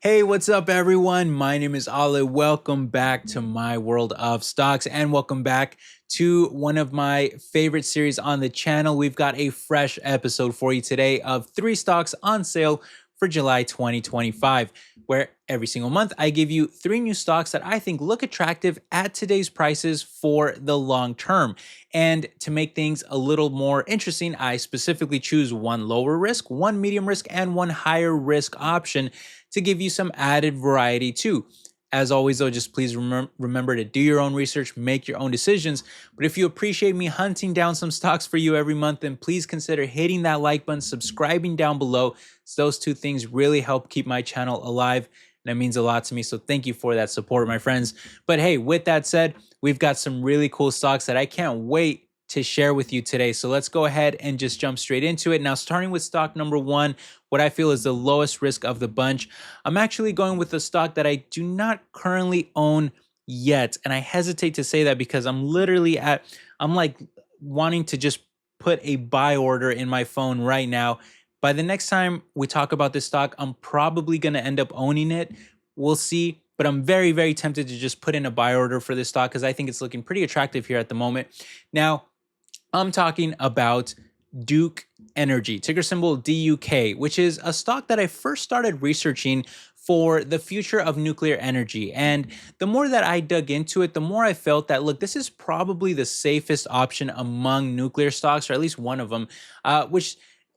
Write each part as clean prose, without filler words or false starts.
Hey, what's up, everyone? My name is Ale. Welcome back to my world of stocks, and welcome back to one of my favorite series on the channel. We've got a fresh episode for you today of 3 stocks on sale for July 2025, where every single month I give you 3 new stocks that I think look attractive at today's prices for the long term. And to make things a little more interesting, I specifically choose one lower risk, one medium risk, and one higher risk option to give you some added variety too. As always, though, just please remember to do your own research, make your own decisions. But if you appreciate me hunting down some stocks for you every month, then please consider hitting that like button, subscribing down below. So those 2 things really help keep my channel alive. And that means a lot to me. So thank you for that support, my friends. But hey, with that said, we've got some really cool stocks that I can't wait to share with you today. So let's go ahead and just jump straight into it. Now, starting with stock number 1, what I feel is the lowest risk of the bunch. I'm actually going with a stock that I do not currently own yet. And I hesitate to say that because I'm like wanting to just put a buy order in my phone right now. By the next time we talk about this stock, I'm probably going to end up owning it. We'll see. But I'm very, very tempted to just put in a buy order for this stock because I think it's looking pretty attractive here at the moment. Now, I'm talking about Duke Energy, ticker symbol DUK, which is a stock that I first started researching for the future of nuclear energy. And the more that I dug into it, the more I felt that, look, this is probably the safest option among nuclear stocks, or at least one of them,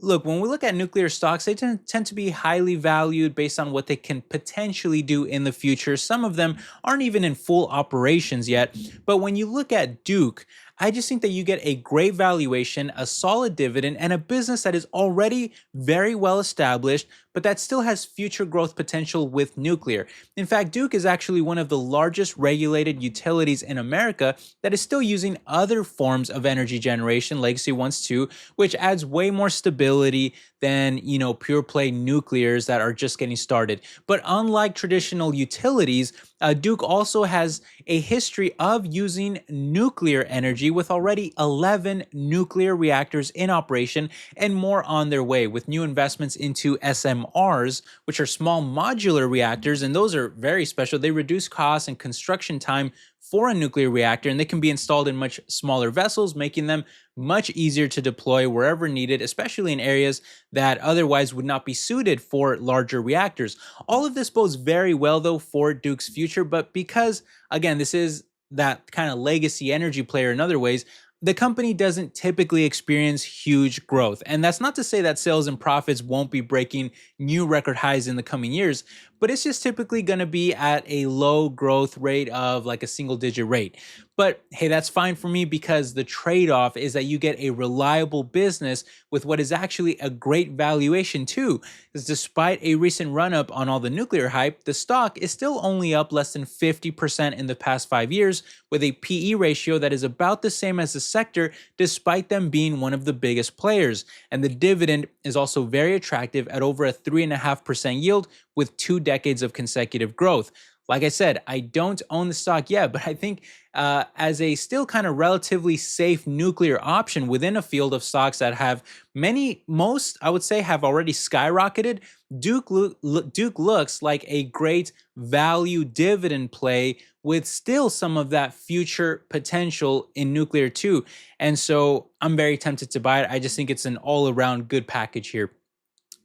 Look, when we look at nuclear stocks, they tend to be highly valued based on what they can potentially do in the future. Some of them aren't even in full operations yet. But when you look at Duke, I just think that you get a great valuation, a solid dividend, and a business that is already very well established, but that still has future growth potential with nuclear. In fact, Duke is actually one of the largest regulated utilities in America that is still using other forms of energy generation, legacy ones too, which adds way more stability than, pure play nuclears that are just getting started. But unlike traditional utilities, Duke also has a history of using nuclear energy with already 11 nuclear reactors in operation and more on their way, with new investments into SMRs, which are small modular reactors, and those are very special. They reduce costs and construction time for a nuclear reactor, and they can be installed in much smaller vessels, making them much easier to deploy wherever needed, especially in areas that otherwise would not be suited for larger reactors. All of this bodes very well, though, for Duke's future, but because, again, this is that kind of legacy energy player in other ways, the company doesn't typically experience huge growth. And that's not to say that sales and profits won't be breaking new record highs in the coming years, but it's just typically going to be at a low growth rate of like a single digit rate. But hey, that's fine for me because the trade-off is that you get a reliable business with what is actually a great valuation too. Because despite a recent run-up on all the nuclear hype, the stock is still only up less than 50% in the past 5 years, with a PE ratio that is about the same as the sector, despite them being one of the biggest players. And the dividend is also very attractive at over a 3.5% yield with 2 decades of consecutive growth. Like I said, I don't own the stock yet, but I think as a still kind of relatively safe nuclear option within a field of stocks that have most, I would say, have already skyrocketed, Duke looks like a great value dividend play with still some of that future potential in nuclear too. And so I'm very tempted to buy it. I just think it's an all-around good package here.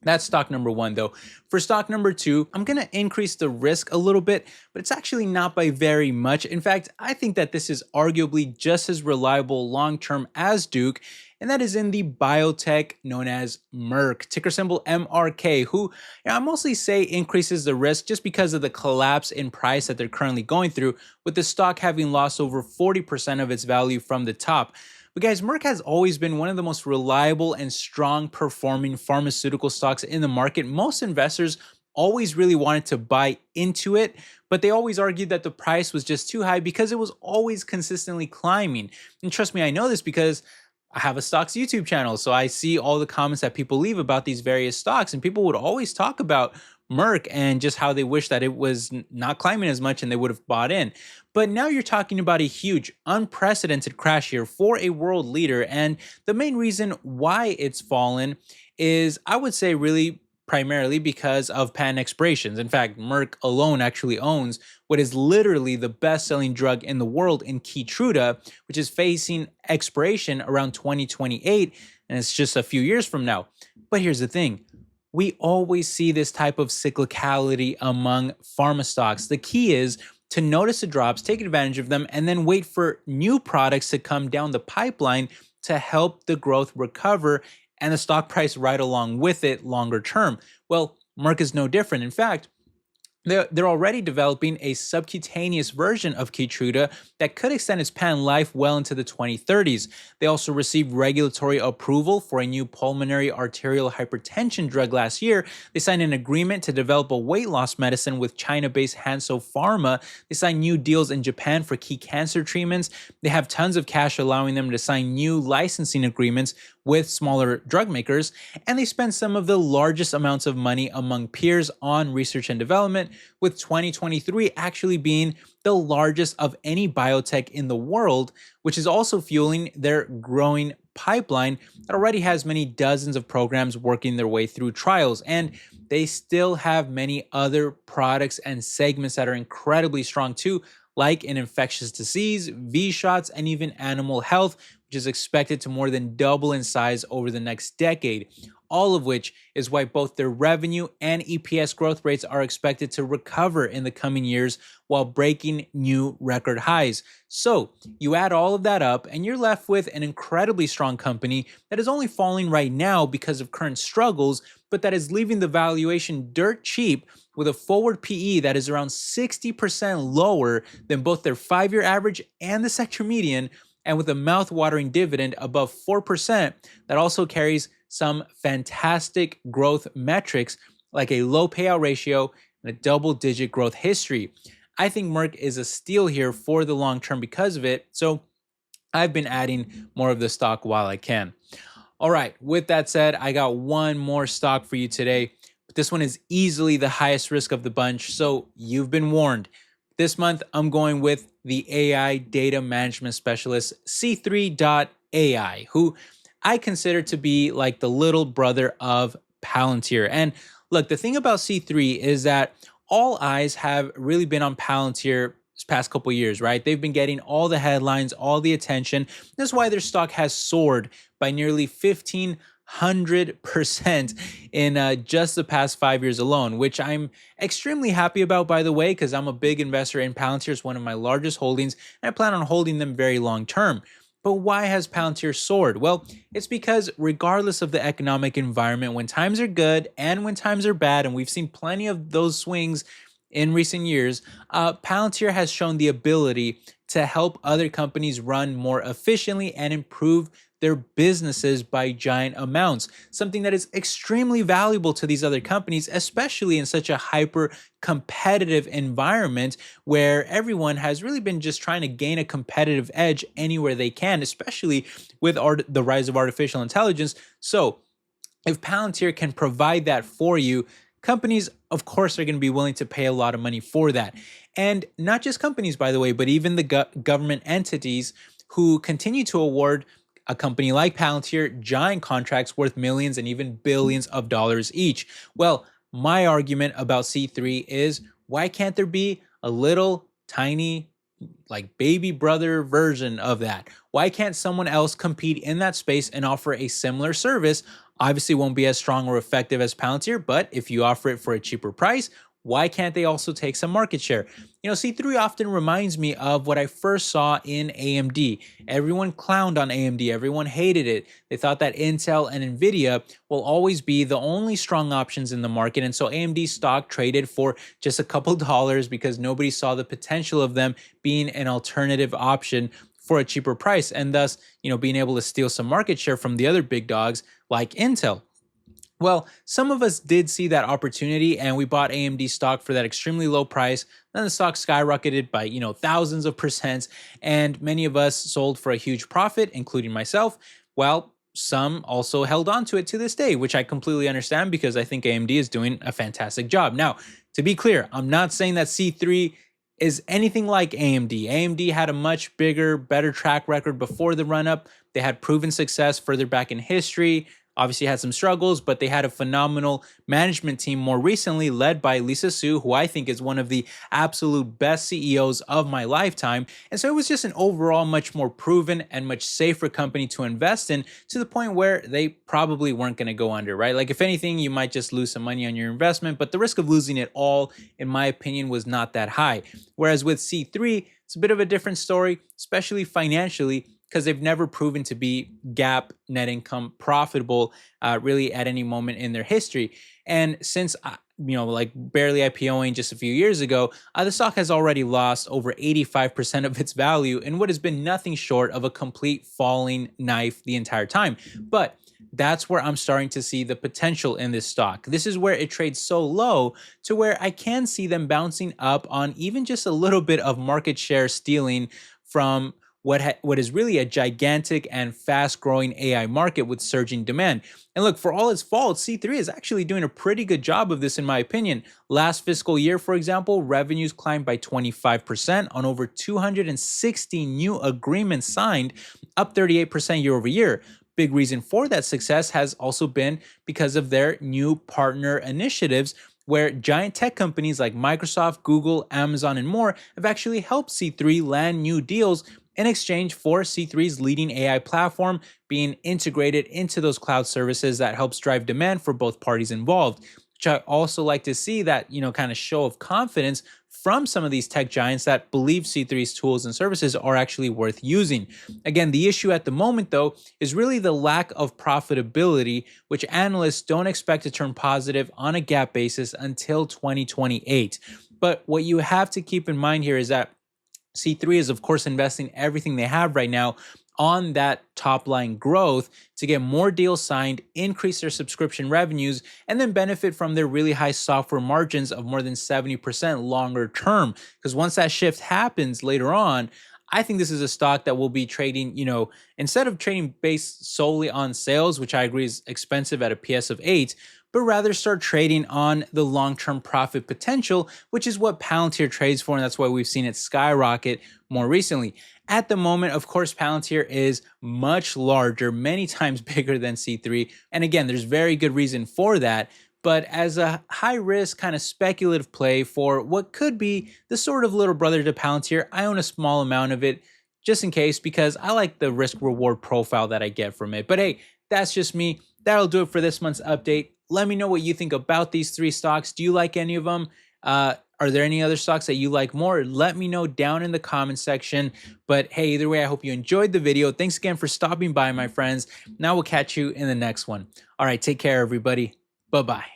That's stock number 1, though. For stock number 2, I'm going to increase the risk a little bit, but it's actually not by very much. In fact, I think that this is arguably just as reliable long-term as Duke, and that is in the biotech known as Merck, ticker symbol MRK, who I mostly say increases the risk just because of the collapse in price that they're currently going through, with the stock having lost over 40% of its value from the top. But guys, Merck has always been one of the most reliable and strong performing pharmaceutical stocks in the market. Most investors always really wanted to buy into it, but they always argued that the price was just too high because it was always consistently climbing. And trust me, I know this because I have a stocks YouTube channel, so I see all the comments that people leave about these various stocks, and people would always talk about Merck and just how they wish that it was not climbing as much and they would have bought in. But now you're talking about a huge, unprecedented crash here for a world leader. And the main reason why it's fallen is, I would say, really primarily because of patent expirations. In fact, Merck alone actually owns what is literally the best-selling drug in the world in Keytruda, which is facing expiration around 2028, and it's just a few years from now. But here's the thing. We always see this type of cyclicality among pharma stocks. The key is to notice the drops, take advantage of them, and then wait for new products to come down the pipeline to help the growth recover and the stock price right along with it longer term. Well, Merck is no different. In fact, they're already developing a subcutaneous version of Keytruda that could extend its patent life well into the 2030s. They also received regulatory approval for a new pulmonary arterial hypertension drug last year. They signed an agreement to develop a weight loss medicine with China-based Hansoh Pharma. They signed new deals in Japan for key cancer treatments. They have tons of cash allowing them to sign new licensing agreements with smaller drug makers, and they spend some of the largest amounts of money among peers on research and development, with 2023 actually being the largest of any biotech in the world, which is also fueling their growing pipeline that already has many dozens of programs working their way through trials. And they still have many other products and segments that are incredibly strong too, like in infectious disease, V shots, and even animal health, which is expected to more than double in size over the next decade. All of which is why both their revenue and EPS growth rates are expected to recover in the coming years while breaking new record highs. So you add all of that up and you're left with an incredibly strong company that is only falling right now because of current struggles, but that is leaving the valuation dirt cheap with a forward PE that is around 60% lower than both their 5-year average and the sector median, and with a mouth-watering dividend above 4% that also carries some fantastic growth metrics like a low payout ratio and a double-digit growth history. I think Merck is a steal here for the long term because of it, so I've been adding more of the stock while I can. All right, with that said, I got one more stock for you today. This one is easily the highest risk of the bunch, so you've been warned. This month, I'm going with the AI data management specialist C3.ai, who I consider to be like the little brother of Palantir. And look, the thing about C3 is that all eyes have really been on Palantir this past couple years, right? They've been getting all the headlines, all the attention. That's why their stock has soared by nearly 1,500% in just the past 5 years alone, which I'm extremely happy about, by the way, because I'm a big investor in Palantir. It's one of my largest holdings, and I plan on holding them very long term. But why has Palantir soared? Well, it's because regardless of the economic environment, when times are good and when times are bad, and we've seen plenty of those swings in recent years, Palantir has shown the ability to help other companies run more efficiently and improve their businesses by giant amounts, something that is extremely valuable to these other companies, especially in such a hyper competitive environment where everyone has really been just trying to gain a competitive edge anywhere they can, especially with the rise of artificial intelligence. So if Palantir can provide that for you, companies, of course, are going to be willing to pay a lot of money for that. And not just companies, by the way, but even the government entities who continue to award a company like Palantir giant contracts worth millions and even billions of dollars each. Well, my argument about C3 is, why can't there be a little tiny like baby brother version of that? Why can't someone else compete in that space and offer a similar service? Obviously won't be as strong or effective as Palantir, but if you offer it for a cheaper price, why can't they also take some market share? You know, C3 often reminds me of what I first saw in AMD. Everyone clowned on AMD. Everyone hated it. They thought that Intel and Nvidia will always be the only strong options in the market. And so AMD stock traded for just a couple dollars because nobody saw the potential of them being an alternative option for a cheaper price, and thus, you know, being able to steal some market share from the other big dogs like Intel. Well, some of us did see that opportunity and we bought AMD stock for that extremely low price. Then the stock skyrocketed by, thousands of percents, and many of us sold for a huge profit, including myself. Well, some also held on to it to this day, which I completely understand because I think AMD is doing a fantastic job. Now, to be clear, I'm not saying that C3 is anything like AMD. AMD had a much bigger, better track record before the run-up. They had proven success further back in history. obviously had some struggles, but they had a phenomenal management team more recently led by Lisa Su, who I think is one of the absolute best CEOs of my lifetime. And so it was just an overall much more proven and much safer company to invest in, to the point where they probably weren't going to go under, right? Like if anything, you might just lose some money on your investment, but the risk of losing it all, in my opinion, was not that high. Whereas with C3, it's a bit of a different story, especially financially, because they've never proven to be GAAP net income profitable really at any moment in their history. And since like barely IPOing just a few years ago, the stock has already lost over 85% of its value in what has been nothing short of a complete falling knife the entire time. But that's where I'm starting to see the potential in this stock. This is where it trades so low to where I can see them bouncing up on even just a little bit of market share stealing from what is really a gigantic and fast-growing AI market with surging demand. And look, for all its faults, C3 is actually doing a pretty good job of this, in my opinion. Last fiscal year, for example, revenues climbed by 25% on over 260 new agreements signed, up 38% year over year. Big reason for that success has also been because of their new partner initiatives, where giant tech companies like Microsoft, Google, Amazon, and more have actually helped C3 land new deals in exchange for C3's leading AI platform being integrated into those cloud services that helps drive demand for both parties involved. Which I also like to see that, kind of show of confidence from some of these tech giants that believe C3's tools and services are actually worth using. Again, the issue at the moment, though, is really the lack of profitability, which analysts don't expect to turn positive on a GAAP basis until 2028. But what you have to keep in mind here is that C3 is, of course, investing everything they have right now on that top line growth to get more deals signed, increase their subscription revenues, and then benefit from their really high software margins of more than 70% longer term. Because once that shift happens later on, I think this is a stock that will be trading, instead of trading based solely on sales, which I agree is expensive at a PS of 8, but rather start trading on the long-term profit potential, which is what Palantir trades for, and that's why we've seen it skyrocket more recently. At the moment, of course, Palantir is much larger, many times bigger than C3, and again, there's very good reason for that. But as a high-risk kind of speculative play for what could be the sort of little brother to Palantir, I own a small amount of it just in case, because I like the risk-reward profile that I get from it. But hey, that's just me. That'll do it for this month's update. Let me know what you think about these three stocks. Do you like any of them? Are there any other stocks that you like more? Let me know down in the comment section. But hey, either way, I hope you enjoyed the video. Thanks again for stopping by, my friends. Now we'll catch you in the next one. All right, take care, everybody. Bye-bye.